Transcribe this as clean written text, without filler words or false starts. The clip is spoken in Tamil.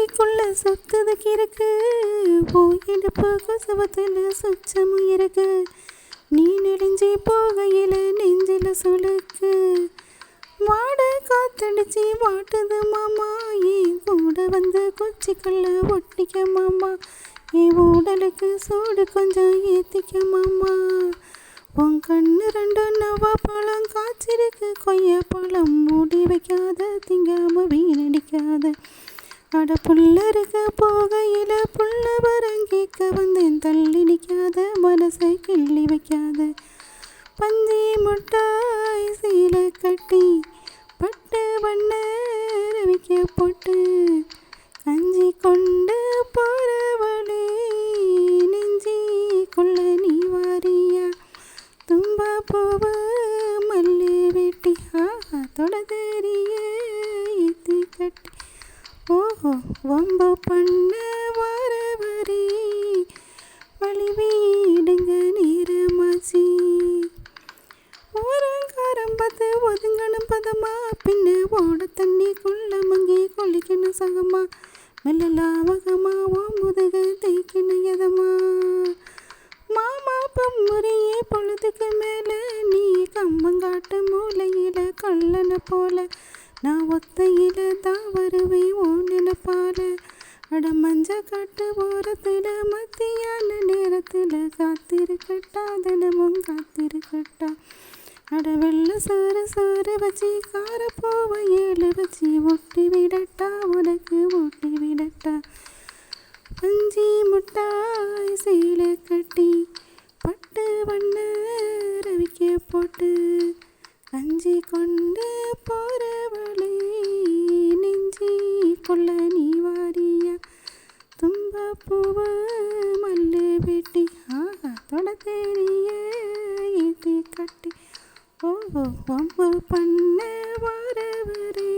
நெஞ்சுக்குள்ள சுத்ததுக்கு இருக்கு போயிடுப்பு கொசவத்தில் சுச்சமும் இருக்கு நீ நெடுஞ்சி போகையில நெஞ்சில சுளுக்கு வாட காத்தடிச்சி வாட்டுது மாமா என் கூட வந்து கொச்சிக்குள்ள ஒட்டிக்க மாமா என் உடலுக்கு சூடு கொஞ்சம் ஏத்திக்க மாமா உன் கண்ணு ரெண்டு நவா பழம் காய்ச்சிருக்கு கொய்யா பழம் மூடி வைக்காத திங்காம வீணடிக்காத அட புள்ள இருக்க போகையில புள்ள வரங்கிக்க வந்தேன் தள்ளி நிற்காத மனசை கிள்ளி வைக்காத பஞ்சி முட்டாய் சீலை கட்டி பட்டு வண்ண ரவிக்க போட்டு கஞ்சி கொண்டு போறவளே நெஞ்சிக்குள்ள நீ வாரியா தும்பா பூவு மல்லி வெட்டி தொட தெரிய ஏத்தி கட்டி ஓஹோ வம்பு பண்ண வரவரி வழி வீடுங்க நேரமாச்சி ஓரங்காரம் பார்த்து ஒதுங்கணும் பதமா பின்ன ஓட தண்ணிக்குள்ள மங்கி கொல்லிக்கணும் சகமா மெல்லலாவகமா ஓ முதுக தேய்க்கணும் எதமா மாமா பம்முறையே பொழுதுக்கு மேல நீ கம்மங்காட்டு மூலையில கல்லனை போல நான் ஒத்தையில தான் வருவேன் ஓனின பால அட மஞ்ச காட்டு ஓரத்துல மத்தியான நேரத்துல காத்திருக்கட்டா தினமும் காத்திருக்கட்டா அட வெள்ள சோறு சோறு வச்சு கார போவ ஏழு வச்சு ஒட்டி விடட்டா உனக்கு ஒட்டி விடட்டா பஞ்சி முட்டாய் சீலை கட்டி பட்டு வண்ண ரவிக்க போட்டு கஞ்சி கொண்டு போறவளே நெஞ்சிக்குள்ள நீ வாரியா தும்ப பூவு மல்லு வெட்டி தொட தெரிய ஏத்தி கட்டி ஓஹோ வம்பு பண்ண வரவரே